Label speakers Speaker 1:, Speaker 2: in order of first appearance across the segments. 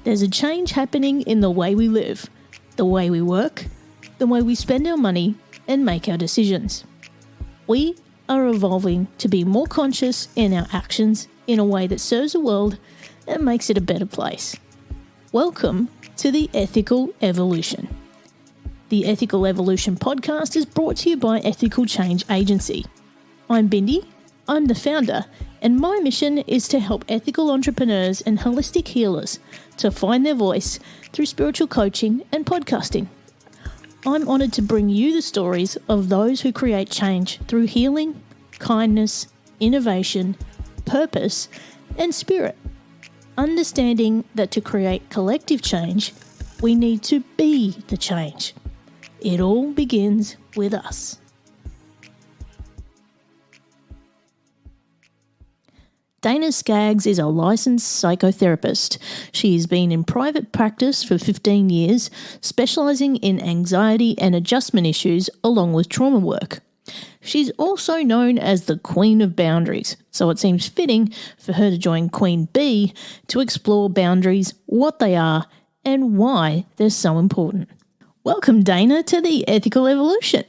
Speaker 1: There's a change happening in the way we live, the way we work, the way we spend our money and make our decisions. We are evolving to be more conscious in our actions in a way that serves the world and makes it a better place. Welcome to the Ethical Evolution. The Ethical Evolution podcast is brought to you by Ethical Change Agency. I'm Bindi, I'm the founder, and my mission is to help ethical entrepreneurs and holistic healers to find their voice through spiritual coaching and podcasting. I'm honoured to bring you the stories of those who create change through healing, kindness, innovation, purpose, and spirit. Understanding that to create collective change, we need to be the change. It all begins with us. Dana Skaggs is a licensed psychotherapist. She has been in private practice for 15 years, specialising in anxiety and adjustment issues along with trauma work. She's also known as the Queen of Boundaries, so it seems fitting for her to join Queen Bee to explore boundaries, what they are, and why they're so important. Welcome, Dana, to the Ethical Evolution.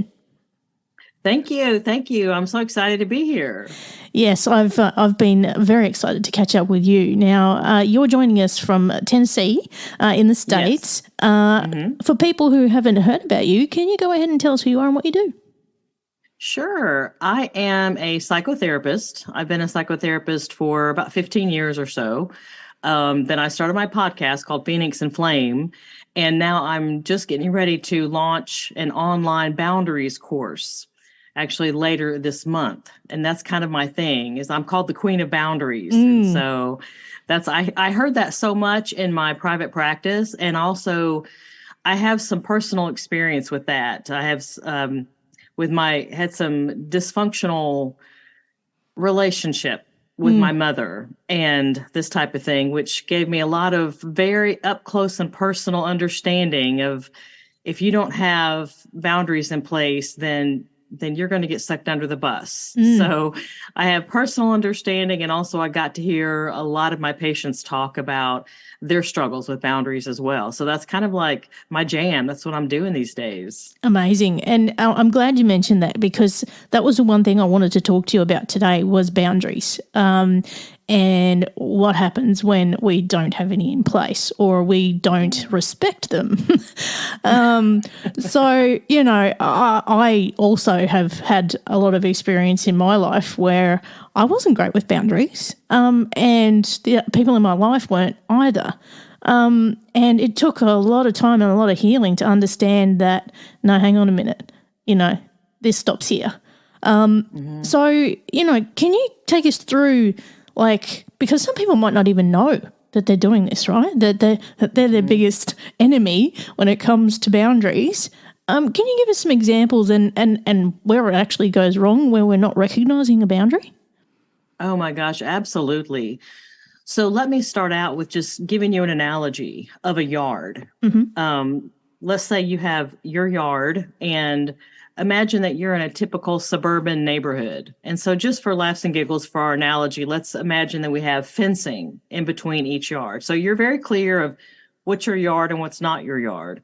Speaker 2: Thank you. I'm so excited to be here.
Speaker 1: Yes, I've been very excited to catch up with you. Now, you're joining us from Tennessee in the States. Yes. For people who haven't heard about you, can you go ahead and tell us who you are and what you do?
Speaker 2: Sure. I am a psychotherapist. I've been a psychotherapist for about 15 years or so. Then I started my podcast called Phoenix and Flame. And now I'm just getting ready to launch an online boundaries course, actually later this month. And that's kind of my thing, is I'm called the Queen of Boundaries. And so I heard that so much in my private practice. And also I have some personal experience with that. I have, had some dysfunctional relationship with my mother and this type of thing, which gave me a lot of very up close and personal understanding of if you don't have boundaries in place, then you're going to get sucked under the bus. So I have personal understanding. And also I got to hear a lot of my patients talk about their struggles with boundaries as well. So that's kind of like my jam. That's what I'm doing these days.
Speaker 1: Amazing. And I'm glad you mentioned that, because that was the one thing I wanted to talk to you about today was boundaries. And what happens when we don't have any in place or we don't respect them. So, I also have had a lot of experience in my life where I wasn't great with boundaries, and the people in my life weren't either. And it took a lot of time and a lot of healing to understand that, no, hang on a minute, this stops here. So, can you take us through, because some people might not even know that they're doing this, right? That they're their biggest enemy when it comes to boundaries. Can you give us some examples and where it actually goes wrong, where we're not recognizing a boundary?
Speaker 2: Oh my gosh, absolutely. So let me start out with just giving you an analogy of a yard. Let's say you have your yard, and imagine that you're in a typical suburban neighborhood. And so just for laughs and giggles for our analogy, let's imagine that we have fencing in between each yard. So you're very clear of what's your yard and what's not your yard.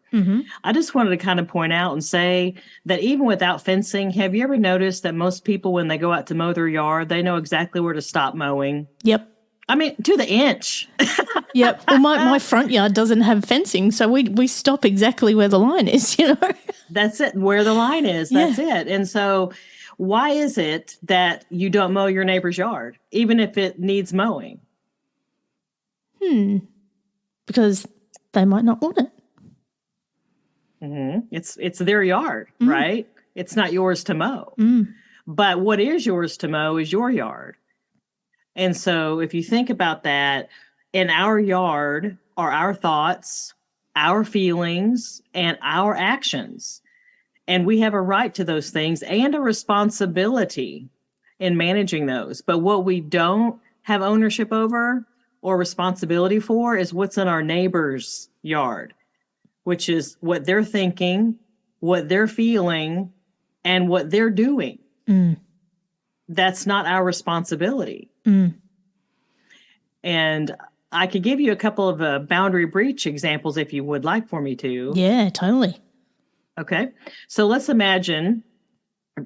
Speaker 2: I just wanted to kind of point out and say that even without fencing, have you ever noticed that most people, when they go out to mow their yard, they know exactly where to stop mowing?
Speaker 1: Yep.
Speaker 2: I mean, to the inch.
Speaker 1: Yep. Well, my front yard doesn't have fencing, so we stop exactly where the line is,
Speaker 2: That's it. Where the line is, that's it. And so why is it that you don't mow your neighbor's yard, even if it needs mowing?
Speaker 1: Because they might not want it.
Speaker 2: It's their yard, right? It's not yours to mow. But what is yours to mow is your yard. And so if you think about that, in our yard are our thoughts, our feelings, and our actions. And we have a right to those things and a responsibility in managing those. But what we don't have ownership over or responsibility for is what's in our neighbor's yard, which is what they're thinking, what they're feeling, and what they're doing. That's not our responsibility. And I could give you a couple of boundary breach examples if you would like for me to.
Speaker 1: Yeah, totally.
Speaker 2: Okay. So let's imagine,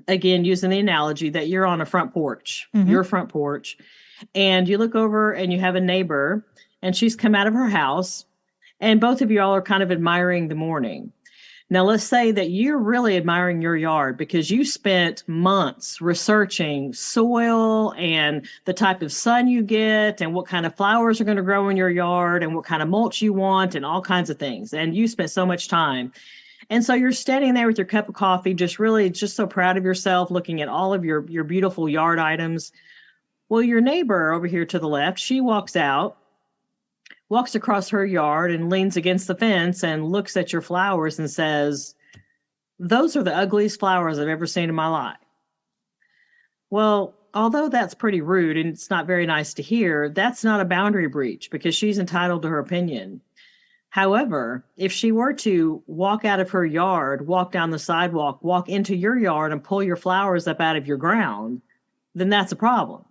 Speaker 2: again, using the analogy that you're on a front porch, your front porch, and you look over and you have a neighbor and she's come out of her house and both of you all are kind of admiring the morning. Now, let's say that you're really admiring your yard because you spent months researching soil and the type of sun you get and what kind of flowers are going to grow in your yard and what kind of mulch you want and all kinds of things. And you spent so much time. And so you're standing there with your cup of coffee, just so proud of yourself, looking at all of your beautiful yard items. Well, your neighbor over here to the left, she walks across her yard and leans against the fence and looks at your flowers and says, "Those are the ugliest flowers I've ever seen in my life." Well, although that's pretty rude and it's not very nice to hear, that's not a boundary breach because she's entitled to her opinion. However, if she were to walk out of her yard, walk down the sidewalk, walk into your yard and pull your flowers up out of your ground, then that's a problem.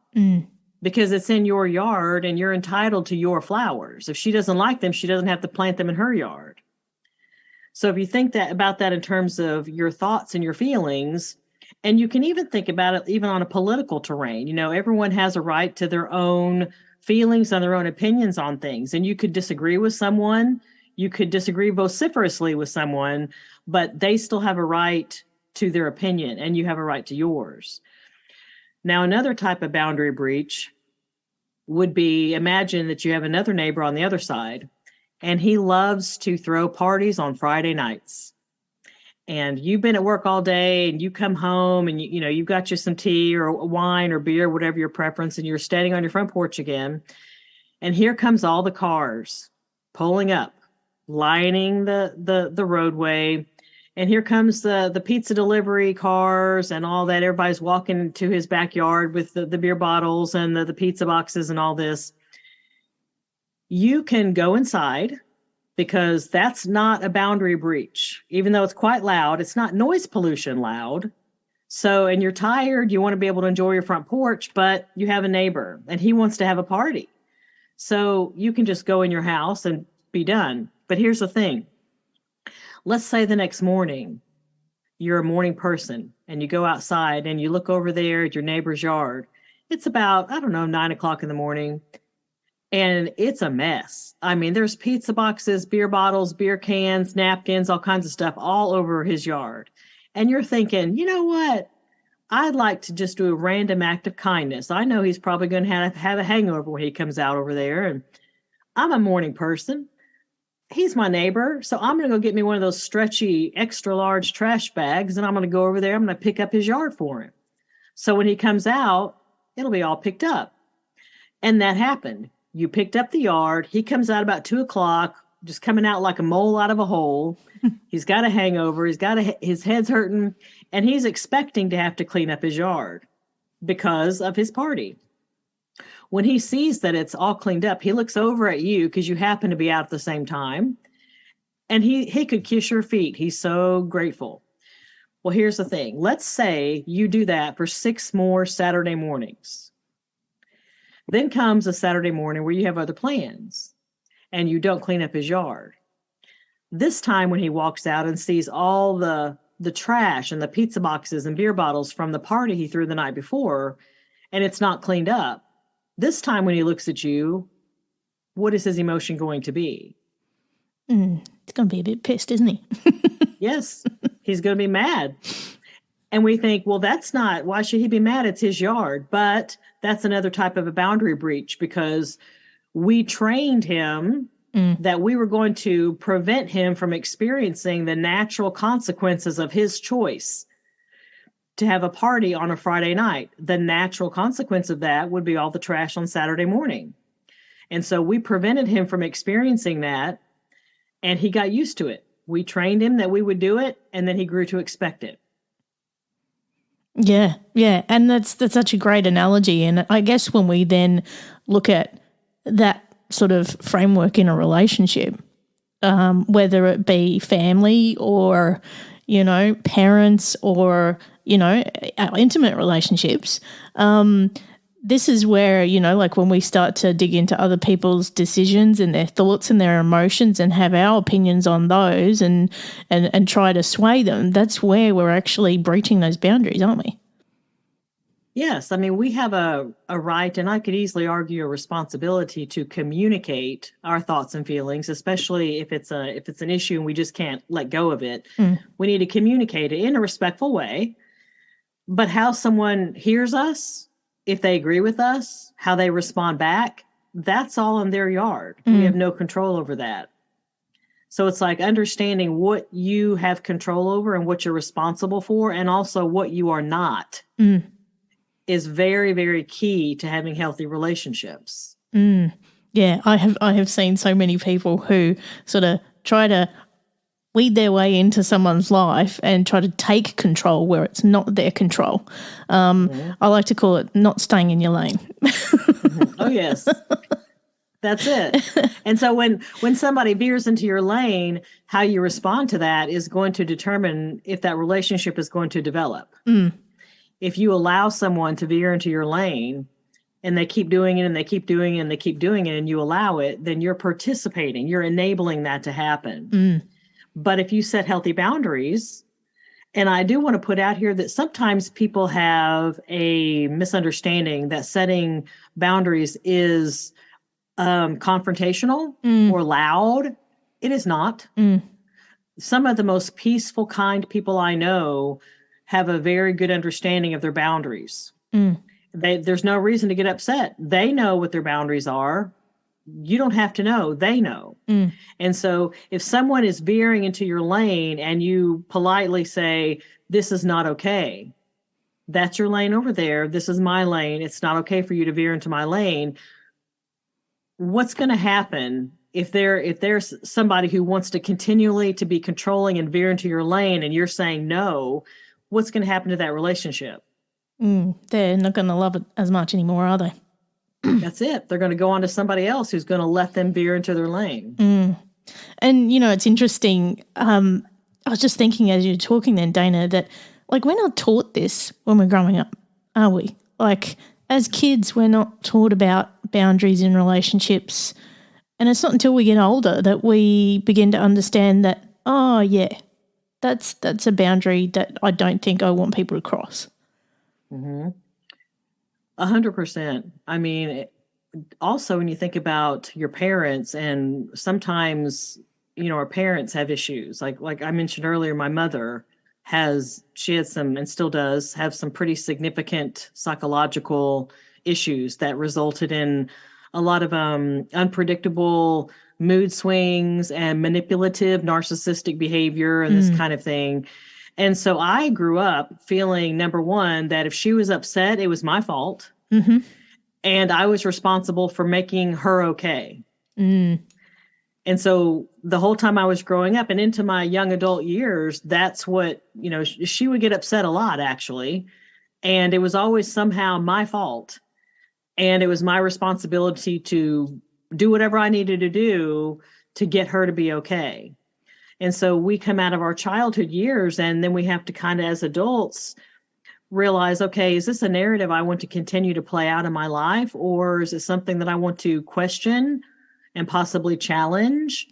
Speaker 2: Because it's in your yard and you're entitled to your flowers. If she doesn't like them, she doesn't have to plant them in her yard. So if you think about that in terms of your thoughts and your feelings, and you can even think about it even on a political terrain, everyone has a right to their own feelings and their own opinions on things. And you could disagree with someone, you could disagree vociferously with someone, but they still have a right to their opinion and you have a right to yours. Now, another type of boundary breach would be, imagine that you have another neighbor on the other side, and he loves to throw parties on Friday nights. And you've been at work all day, and you come home, and you've got you some tea or wine or beer, whatever your preference, and you're standing on your front porch again. And here comes all the cars pulling up, lining the roadway. And here comes the pizza delivery cars and all that. Everybody's walking into his backyard with the beer bottles and the pizza boxes and all this. You can go inside because that's not a boundary breach. Even though it's quite loud, it's not noise pollution loud. So, and you're tired, you want to be able to enjoy your front porch, but you have a neighbor and he wants to have a party. So you can just go in your house and be done. But here's the thing. Let's say the next morning, you're a morning person and you go outside and you look over there at your neighbor's yard. It's about, 9 o'clock in the morning and it's a mess. I mean, there's pizza boxes, beer bottles, beer cans, napkins, all kinds of stuff all over his yard. And you're thinking, you know what? I'd like to just do a random act of kindness. I know he's probably going to have a hangover when he comes out over there. And I'm a morning person. He's my neighbor, so I'm going to go get me one of those stretchy, extra large trash bags, and I'm going to go over there. I'm going to pick up his yard for him. So when he comes out, it'll be all picked up. And that happened. You picked up the yard. He comes out about 2 o'clock, just coming out like a mole out of a hole. He's got a hangover. His head's hurting, and he's expecting to have to clean up his yard because of his party. When he sees that it's all cleaned up, he looks over at you because you happen to be out at the same time. And he could kiss your feet. He's so grateful. Well, here's the thing. Let's say you do that for 6 more Saturday mornings. Then comes a Saturday morning where you have other plans and you don't clean up his yard. This time when he walks out and sees all the trash and the pizza boxes and beer bottles from the party he threw the night before, and it's not cleaned up, this time when he looks at you, what is his emotion going to be?
Speaker 1: He's going to be a bit pissed, isn't he?
Speaker 2: Yes, he's going to be mad. And we think, well, why should he be mad? It's his yard. But that's another type of a boundary breach because we trained him that we were going to prevent him from experiencing the natural consequences of his choice to have a party on a Friday night. The natural consequence of that would be all the trash on Saturday morning. And so we prevented him from experiencing that, and he got used to it. We trained him that we would do it, and then he grew to expect it.
Speaker 1: Yeah. And that's such a great analogy. And I guess when we then look at that sort of framework in a relationship, whether it be family or, parents or, our intimate relationships, this is where, like when we start to dig into other people's decisions and their thoughts and their emotions and have our opinions on those and try to sway them, that's where we're actually breaching those boundaries, aren't we?
Speaker 2: Yes. I mean, we have a right, and I could easily argue a responsibility to communicate our thoughts and feelings, especially if it's an issue and we just can't let go of it. We need to communicate it in a respectful way. But how someone hears us, if they agree with us, how they respond back, that's all in their yard. We have no control over that. So it's like understanding what you have control over and what you're responsible for, and also what you are not. Is very, very key to having healthy relationships.
Speaker 1: Yeah, I have seen so many people who sort of try to lead their way into someone's life and try to take control where it's not their control. I like to call it not staying in your lane.
Speaker 2: Oh, yes. That's it. And so when somebody veers into your lane, how you respond to that is going to determine if that relationship is going to develop. If you allow someone to veer into your lane and they keep doing it and they keep doing it and they keep doing it and you allow it, then you're participating, you're enabling that to happen. But if you set healthy boundaries, and I do want to put out here that sometimes people have a misunderstanding that setting boundaries is confrontational or loud. It is not. Some of the most peaceful, kind people I know have a very good understanding of their boundaries. There's no reason to get upset. They know what their boundaries are. You don't have to know. They know. And so if someone is veering into your lane and you politely say, this is not okay, that's your lane over there. This is my lane. It's not okay for you to veer into my lane. What's going to happen if there's somebody who wants to continually to be controlling and veer into your lane and you're saying no? What's going to happen to that relationship?
Speaker 1: They're not going to love it as much anymore, are they?
Speaker 2: That's it. They're going to go on to somebody else who's going to let them veer into their lane.
Speaker 1: And, it's interesting. I was just thinking as you're talking then, Dana, that like we're not taught this when we're growing up, are we? Like as kids, we're not taught about boundaries in relationships. And it's not until we get older that we begin to understand that, oh, yeah, that's a boundary that I don't think I want people to cross.
Speaker 2: 100%. I mean, also when you think about your parents, and sometimes, our parents have issues. Like I mentioned earlier, my mother she had some, and still does have some pretty significant psychological issues that resulted in a lot of unpredictable mood swings and manipulative narcissistic behavior and this kind of thing. And so I grew up feeling, number one, that if she was upset, it was my fault. And I was responsible for making her okay. And so the whole time I was growing up and into my young adult years, that's what, she would get upset a lot, actually. And it was always somehow my fault. And it was my responsibility to do whatever I needed to do to get her to be okay. And so we come out of our childhood years and then we have to kind of, as adults, realize, okay, is this a narrative I want to continue to play out in my life? Or is it something that I want to question and possibly challenge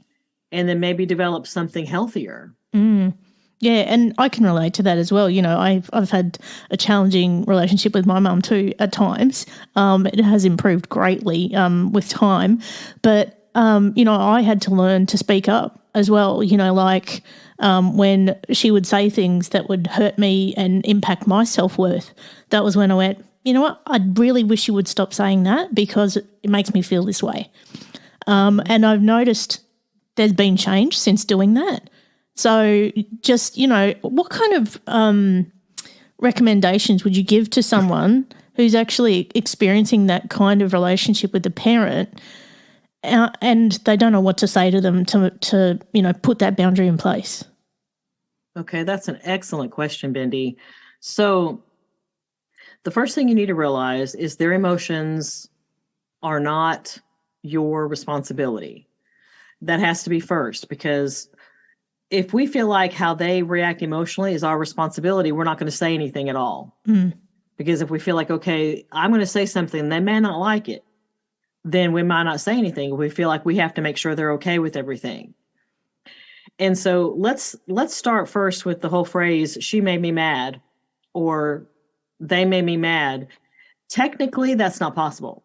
Speaker 2: and then maybe develop something healthier?
Speaker 1: Yeah, and I can relate to that as well. I've had a challenging relationship with my mum too at times. It has improved greatly with time. But, I had to learn to speak up as well, when she would say things that would hurt me and impact my self-worth. That was when I went, you know what, I really wish you would stop saying that because it makes me feel this way. And I've noticed there's been change since doing that. So just, what kind of recommendations would you give to someone who's actually experiencing that kind of relationship with the parent and they don't know what to say to them to put that boundary in place?
Speaker 2: Okay, that's an excellent question, Bindi. So the first thing you need to realize is their emotions are not your responsibility. That has to be first, because if we feel like how they react emotionally is our responsibility, we're not going to say anything at all. Because if we feel like, okay, I'm going to say something, they may not like it, then we might not say anything. We feel like we have to make sure they're okay with everything. And so let's start first with the whole phrase, she made me mad, or they made me mad. Technically, that's not possible.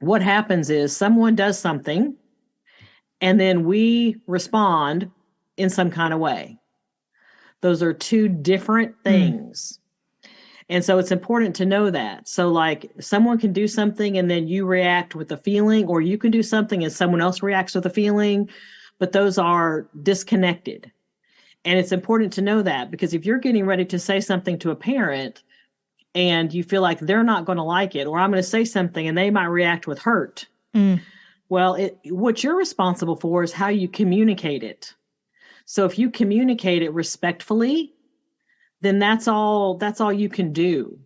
Speaker 2: What happens is someone does something and then we respond in some kind of way. Those are two different things. And so it's important to know that. So like someone can do something and then you react with a feeling, or you can do something and someone else reacts with a feeling, but those are disconnected. And it's important to know that, because if you're getting ready to say something to a parent and you feel like they're not going to like it, or I'm going to say something and they might react with hurt. Well, what you're responsible for is how you communicate it. So if you communicate it respectfully, then that's all you can do.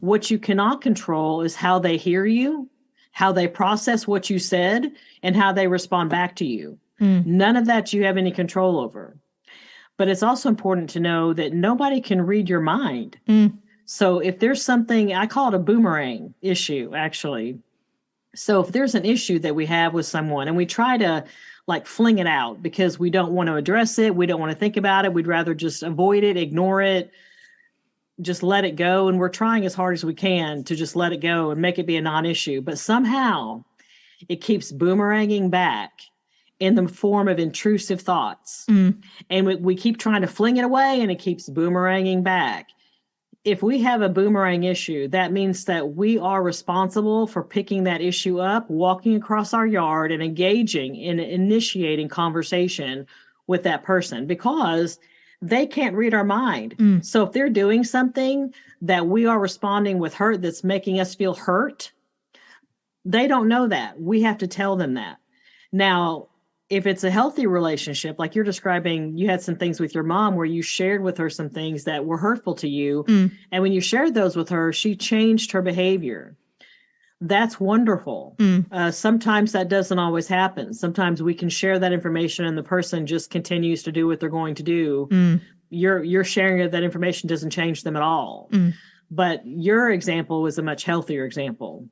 Speaker 2: What you cannot control is how they hear you, how they process what you said, and how they respond back to you. None of that you have any control over. But it's also important to know that nobody can read your mind. So if there's something, I call it a boomerang issue, actually. So if there's an issue that we have with someone and we try to like fling it out because we don't want to address it, we don't want to think about it, we'd rather just avoid it, ignore it, just let it go. And we're trying as hard as we can to just let it go and make it be a non-issue. But somehow it keeps boomeranging back in the form of intrusive thoughts. And we keep trying to fling it away and it keeps boomeranging back. If we have a boomerang issue, that means that we are responsible for picking that issue up, walking across our yard and engaging in initiating conversation with that person, because they can't read our mind. So if they're doing something that we are responding with hurt, that's making us feel hurt, they don't know that. We have to tell them that. Now, if it's a healthy relationship, like you're describing, you had some things with your mom where you shared with her some things that were hurtful to you. And when you shared those with her, she changed her behavior. That's wonderful. Sometimes that doesn't always happen. Sometimes we can share that information and the person just continues to do what they're going to do. Your sharing of that information doesn't change them at all. But your example was a much healthier example.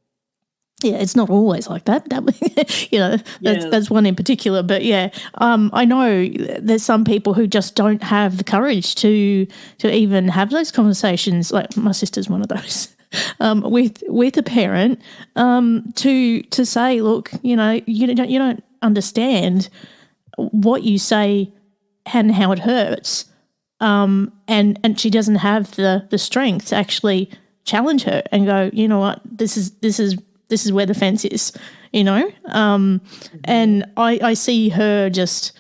Speaker 1: Yeah, it's not always like that. That's one in particular. But yeah, I know there's some people who just don't have the courage to even have those conversations. Like my sister's one of those. With a parent, to say, look, you don't understand what you say and how it hurts, and she doesn't have the strength to actually challenge her and go, you know what, this is where the fence is, and I see her just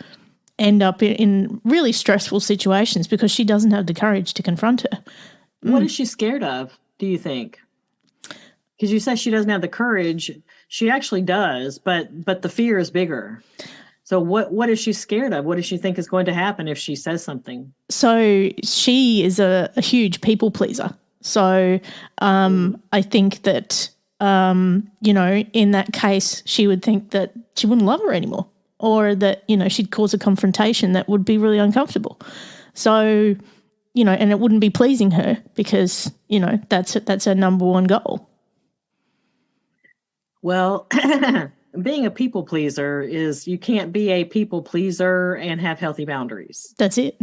Speaker 1: end up in really stressful situations because she doesn't have the courage to confront her.
Speaker 2: What is she scared of, do you think? Because you say she doesn't have the courage. She actually does, but the fear is bigger. So what is she scared of? What does she think is going to happen if she says something?
Speaker 1: So she is a huge people pleaser. So I think that, in that case, she would think that she wouldn't love her anymore, or that, she'd cause a confrontation that would be really uncomfortable. So, and it wouldn't be pleasing her because, that's her number one goal.
Speaker 2: Well, being a people pleaser is, you can't be a people pleaser and have healthy boundaries.
Speaker 1: That's it.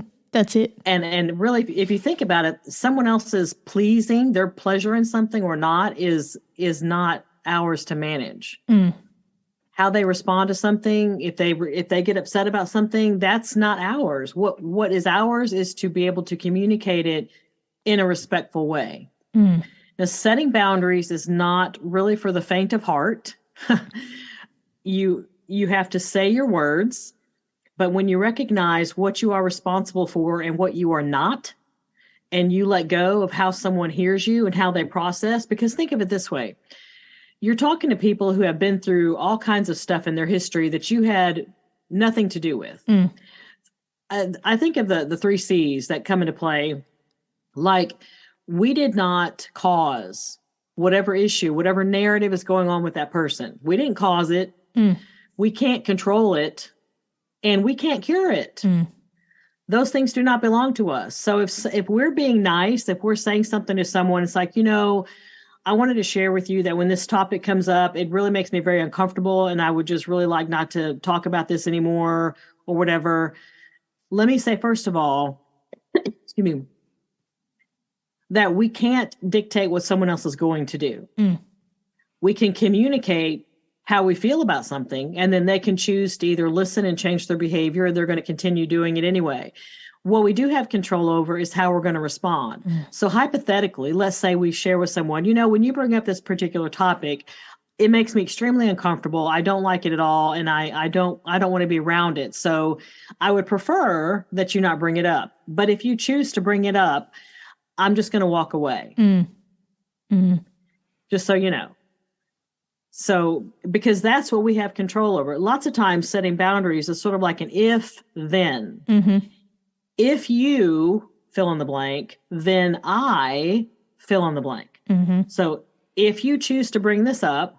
Speaker 2: And really, if you think about it, someone else's pleasing, their pleasure in something or not is not ours to manage. How they respond to something, if they get upset about something, that's not ours. What is ours is to be able to communicate it in a respectful way. Now, setting boundaries is not really for the faint of heart. You have to say your words. But when you recognize what you are responsible for and what you are not, and you let go of how someone hears you and how they process, because think of it this way. You're talking to people who have been through all kinds of stuff in their history that you had nothing to do with. I think of the 3 C's that come into play. Like, we did not cause whatever issue, whatever narrative is going on with that person. We didn't cause it. We can't control it. And we can't cure it. those things do not belong to us. So if we're being nice, if we're saying something to someone, it's like, I wanted to share with you that when this topic comes up, it really makes me very uncomfortable, and I would just really like not to talk about this anymore or whatever. Let me say, first of all, excuse me, that we can't dictate what someone else is going to do. We can communicate how we feel about something, and then they can choose to either listen and change their behavior, or they're going to continue doing it anyway. What we do have control over is how we're going to respond. So hypothetically, let's say we share with someone, when you bring up this particular topic, it makes me extremely uncomfortable. I don't like it at all. And I don't want to be around it. So I would prefer that you not bring it up. But if you choose to bring it up, I'm just going to walk away. Just so you know. So, because that's what we have control over. Lots of times setting boundaries is sort of like an if, then. If you fill in the blank, then I fill in the blank. So if you choose to bring this up,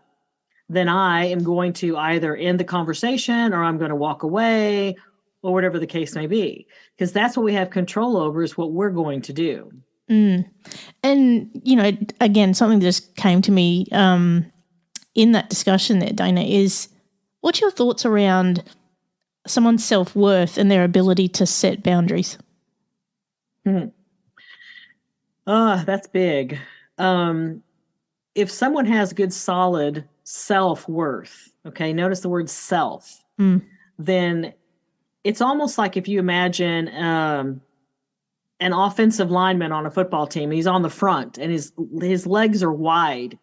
Speaker 2: then I am going to either end the conversation, or I'm going to walk away, or whatever the case may be. Because that's what we have control over, is what we're going to do.
Speaker 1: And, again, something that just came to me in that discussion there, Dana, is what's your thoughts around someone's self-worth and their ability to set boundaries?
Speaker 2: Oh, that's big. If someone has good, solid self-worth, okay, notice the word self, then it's almost like if you imagine an offensive lineman on a football team. He's on the front and his legs are wide,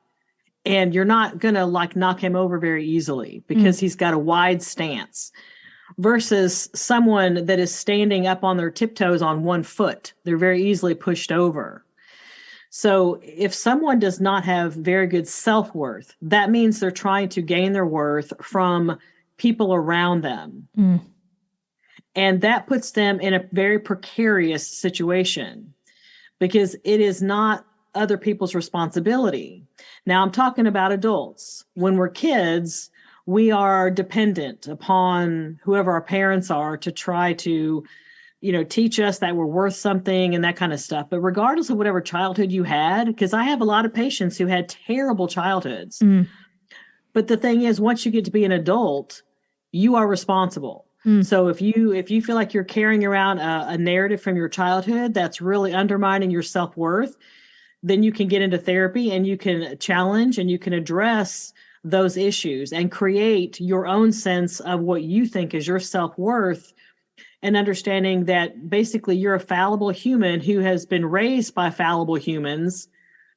Speaker 2: and you're not going to knock him over very easily because he's got a wide stance, versus someone that is standing up on their tiptoes on one foot. They're very easily pushed over. So if someone does not have very good self-worth, that means they're trying to gain their worth from people around them. And that puts them in a very precarious situation, because it is not other people's responsibility. Now, I'm talking about adults. When we're kids, we are dependent upon whoever our parents are to try to, teach us that we're worth something and that kind of stuff. But regardless of whatever childhood you had, because I have a lot of patients who had terrible childhoods. But the thing is, once you get to be an adult, you are responsible. So if you feel like you're carrying around a narrative from your childhood that's really undermining your self-worth, then you can get into therapy and you can challenge and you can address those issues and create your own sense of what you think is your self-worth, and understanding that basically you're a fallible human who has been raised by fallible humans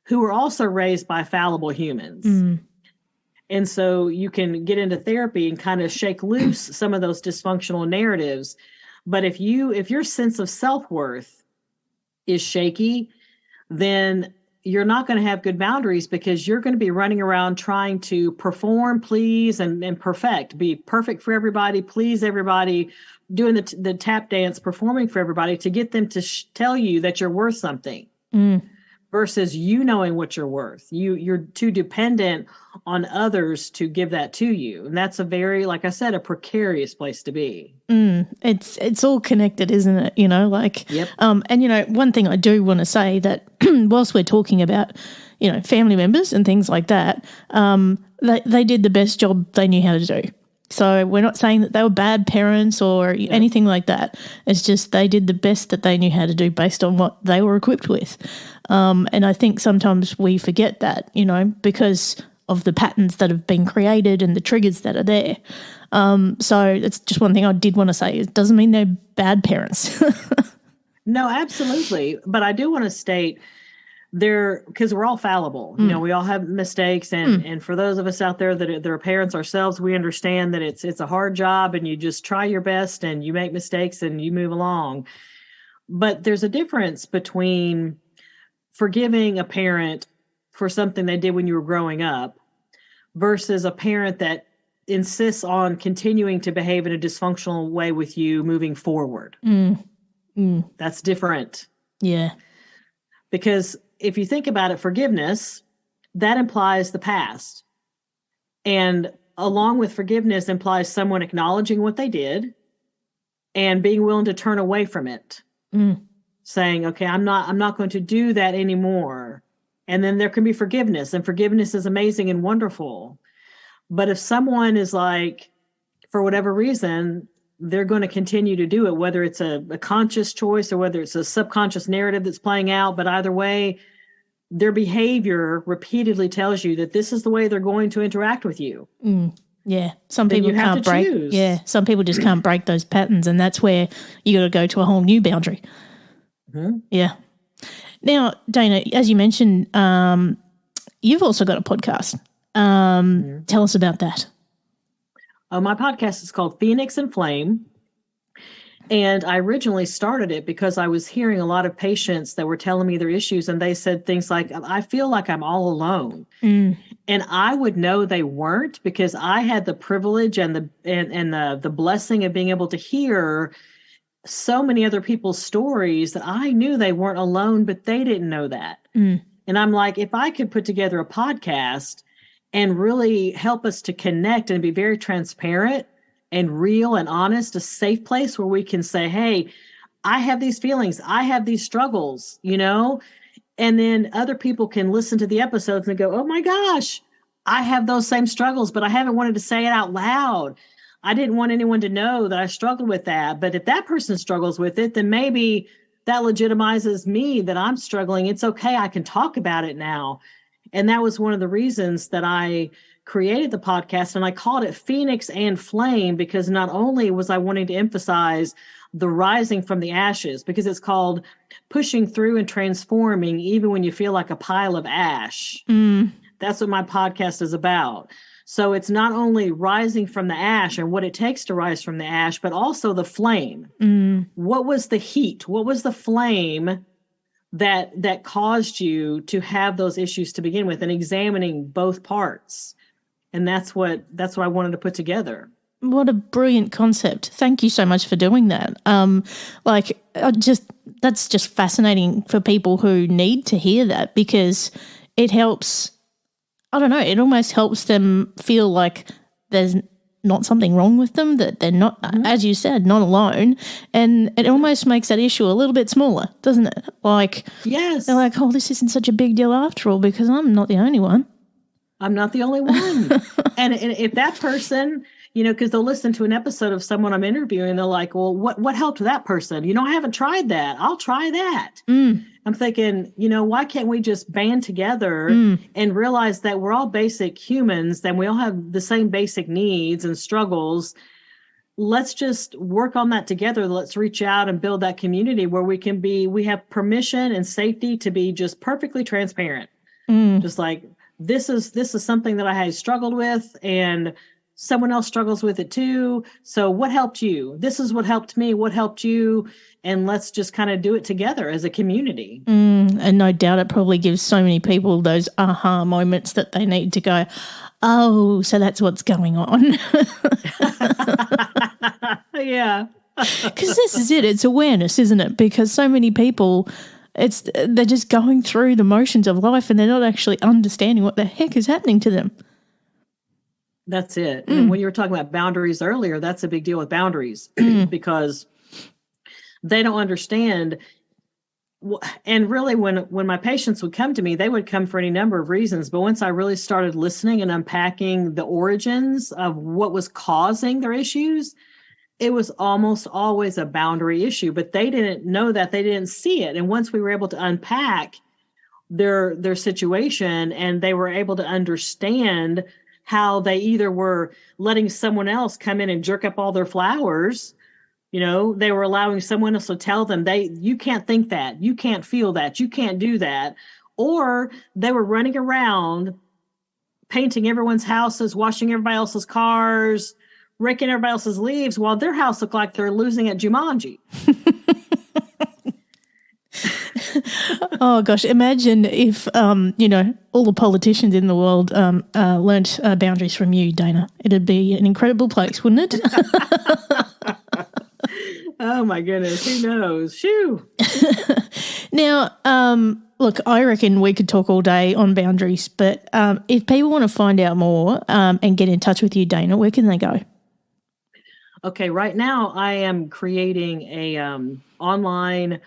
Speaker 2: who were also raised by fallible humans. And so you can get into therapy and kind of shake loose some of those dysfunctional narratives. But if your sense of self-worth is shaky, then you're not going to have good boundaries, because you're going to be running around trying to perform, please, and perfect, be perfect for everybody, please everybody, doing the tap dance, performing for everybody to get them to tell you that you're worth something. Versus you knowing what you're worth. You're too dependent on others to give that to you. And that's a very, like I said, a precarious place to be.
Speaker 1: It's all connected, isn't it?
Speaker 2: Yep.
Speaker 1: And one thing I do want to say, that whilst we're talking about, family members and things like that, they did the best job they knew how to do. So we're not saying that they were bad parents or anything like that. It's just they did the best that they knew how to do based on what they were equipped with. And I think sometimes we forget that, because of the patterns that have been created and the triggers that are there. So that's just one thing I did want to say. It doesn't mean they're bad parents.
Speaker 2: No, absolutely. But I do want to state, because we're all fallible, we all have mistakes. And for those of us out there that are parents ourselves, we understand that it's a hard job, and you just try your best and you make mistakes and you move along. But there's a difference between forgiving a parent for something they did when you were growing up versus a parent that insists on continuing to behave in a dysfunctional way with you moving forward. That's different.
Speaker 1: Yeah.
Speaker 2: Because if you think about it, forgiveness, that implies the past. And along with forgiveness implies someone acknowledging what they did and being willing to turn away from it, saying, okay, I'm not going to do that anymore. And then there can be forgiveness, and forgiveness is amazing and wonderful. But if someone is like, for whatever reason, they're going to continue to do it, whether it's a conscious choice or whether it's a subconscious narrative that's playing out, but either way, their behavior repeatedly tells you that this is the way they're going to interact with you.
Speaker 1: Yeah, some people can't break.
Speaker 2: Choose.
Speaker 1: Yeah, some people just can't break those patterns, and that's where you got to go to a whole new boundary. Yeah. Now, Dana, as you mentioned, you've also got a podcast. Tell us about that.
Speaker 2: My podcast is called Phoenix and Flame. And I originally started it because I was hearing a lot of patients that were telling me their issues, and they said things like, I feel like I'm all alone. And I would know they weren't, because I had the privilege and the blessing of being able to hear so many other people's stories that I knew they weren't alone, but they didn't know that. And I'm like, if I could put together a podcast and really help us to connect and be very transparent and real and honest, a safe place where we can say, hey, I have these feelings, I have these struggles, and then other people can listen to the episodes and go, oh my gosh, I have those same struggles, but I haven't wanted to say it out loud. I didn't want anyone to know that I struggled with that. But if that person struggles with it, then maybe that legitimizes me that I'm struggling. It's okay. I can talk about it now. And that was one of the reasons that I created the podcast, and I called it Phoenix and Flame, because not only was I wanting to emphasize the rising from the ashes, because it's called pushing through and transforming even when you feel like a pile of ash. That's what my podcast is about. So it's not only rising from the ash and what it takes to rise from the ash, but also the flame. What was the heat? What was the flame that caused you to have those issues to begin with, and examining both parts? And that's what I wanted to put together.
Speaker 1: What a brilliant concept. Thank you so much for doing that. That's just fascinating for people who need to hear that, because it helps, I don't know, it almost helps them feel like there's not something wrong with them, that they're not, as you said, not alone. And it almost makes that issue a little bit smaller, doesn't it? Like,
Speaker 2: yes.
Speaker 1: They're like, oh, this isn't such a big deal after all, because I'm not the only one.
Speaker 2: I'm not the only one. and if that person, because they'll listen to an episode of someone I'm interviewing, and they're like, well, what helped that person? I haven't tried that. I'll try that. I'm thinking, why can't we just band together and realize that we're all basic humans, and we all have the same basic needs and struggles. Let's just work on that together. Let's reach out and build that community where we have permission and safety to be just perfectly transparent. Just like, this is something that I had struggled with, and someone else struggles with it too. So what helped you? This is what helped me. What helped you? And let's just kind of do it together as a community.
Speaker 1: And no doubt it probably gives so many people those aha moments that they need to go, oh, so that's what's going on.
Speaker 2: Yeah.
Speaker 1: Because this is it. It's awareness, isn't it? Because so many people, they're just going through the motions of life, and they're not actually understanding what the heck is happening to them.
Speaker 2: That's it. And when you were talking about boundaries earlier, that's a big deal with boundaries because they don't understand. And really, when my patients would come to me, they would come for any number of reasons. But once I really started listening and unpacking the origins of what was causing their issues, it was almost always a boundary issue. But they didn't know that. They didn't see it. And once we were able to unpack their situation, and they were able to understand how they either were letting someone else come in and jerk up all their flowers, they were allowing someone else to tell them, you can't think that, you can't feel that, you can't do that. Or they were running around painting everyone's houses, washing everybody else's cars, raking everybody else's leaves, while their house looked like they're losing at Jumanji.
Speaker 1: Oh, gosh. Imagine if, all the politicians in the world learnt boundaries from you, Dana. It'd be an incredible place, wouldn't it?
Speaker 2: Oh, my goodness. Who knows? Shoo.
Speaker 1: Now, look, I reckon we could talk all day on boundaries, but if people want to find out more and get in touch with you, Dana, where can they go?
Speaker 2: Okay, right now I am creating a online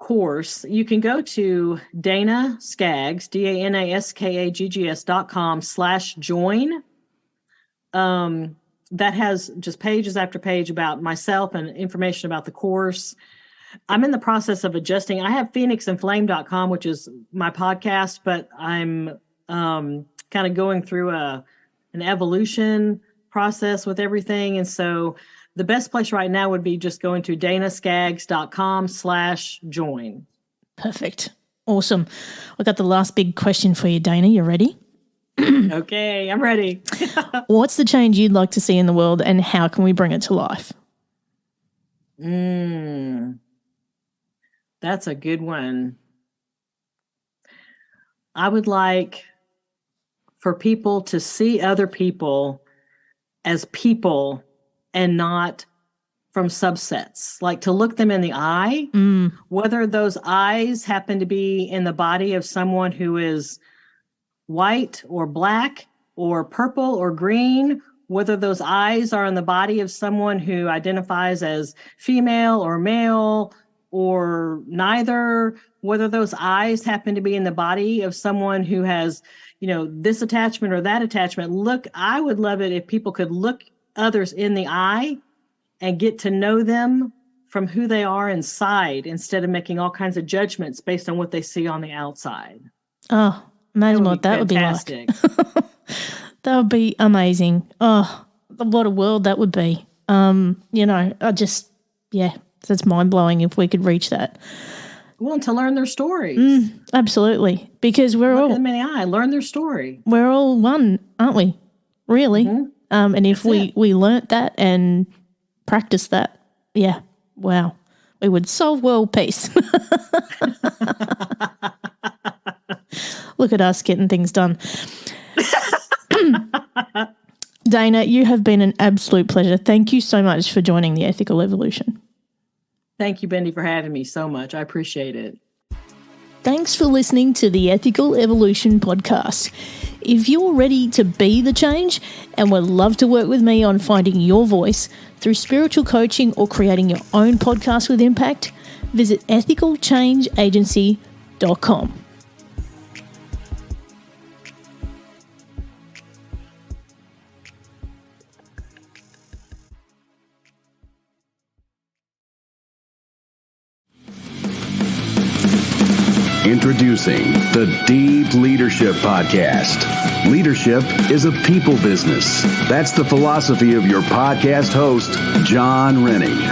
Speaker 2: course. You can go to Dana Skaggs, DanaSkaggs.com/join. That has just pages after page about myself and information about the course. I'm in the process of adjusting. I have phoenixandflame.com, which is my podcast, but I'm kind of going through an evolution process with everything. And so the best place right now would be just going to danaskaggs.com/join.
Speaker 1: Perfect. Awesome. I got the last big question for you, Dana. You ready?
Speaker 2: Okay, I'm ready.
Speaker 1: What's the change you'd like to see in the world, and how can we bring it to life?
Speaker 2: That's a good one. I would like for people to see other people as people and not from subsets, like to look them in the eye, whether those eyes happen to be in the body of someone who is white or black or purple or green, whether those eyes are in the body of someone who identifies as female or male or neither, whether those eyes happen to be in the body of someone who has, this attachment or that attachment. Look, I would love it if people could look others in the eye and get to know them from who they are inside instead of making all kinds of judgments based on what they see on the outside.
Speaker 1: Oh, imagine what that would be like. That would be amazing. Oh, what a world that would be. That's mind-blowing if we could reach that.
Speaker 2: Well, to learn their stories.
Speaker 1: Absolutely. Because we're all...
Speaker 2: Look them in the eye, learn their story.
Speaker 1: We're all one, aren't we? Really?
Speaker 2: Mm-hmm.
Speaker 1: And if we learnt that and practiced that, wow, we would solve world peace. Look at us getting things done. Dana, you have been an absolute pleasure. Thank you so much for joining the Ethical Evolution.
Speaker 2: Thank you, Bendy, for having me so much. I appreciate it.
Speaker 1: Thanks for listening to the Ethical Evolution podcast. If you're ready to be the change and would love to work with me on finding your voice through spiritual coaching or creating your own podcast with impact, visit ethicalchangeagency.com.
Speaker 3: Introducing the Deep Leadership Podcast. Leadership is a people business. That's the philosophy of your podcast host, John Rennie.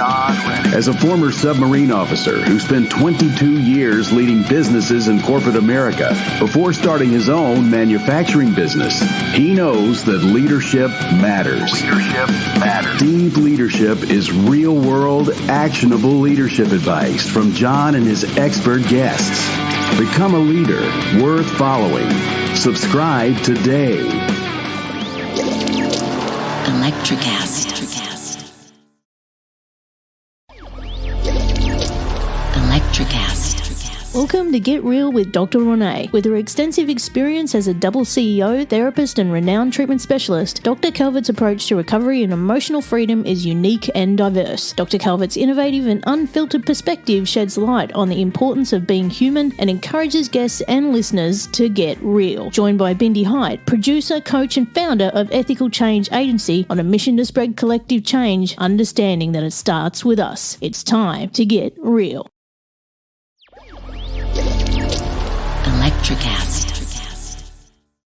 Speaker 3: As a former submarine officer who spent 22 years leading businesses in corporate America before starting his own manufacturing business, he knows that leadership matters. Deep Leadership is real-world, actionable leadership advice from John and his expert guests. Become a leader worth following. Subscribe today.
Speaker 4: Electricast.
Speaker 1: Welcome to Get Real with Dr. Renee. With her extensive experience as a double CEO, therapist, and renowned treatment specialist, Dr. Calvert's approach to recovery and emotional freedom is unique and diverse. Dr. Calvert's innovative and unfiltered perspective sheds light on the importance of being human and encourages guests and listeners to get real. Joined by Bindi Hyde, producer, coach, and founder of Ethical Change Agency, on a mission to spread collective change, understanding that it starts with us. It's time to get real.
Speaker 4: Electricast.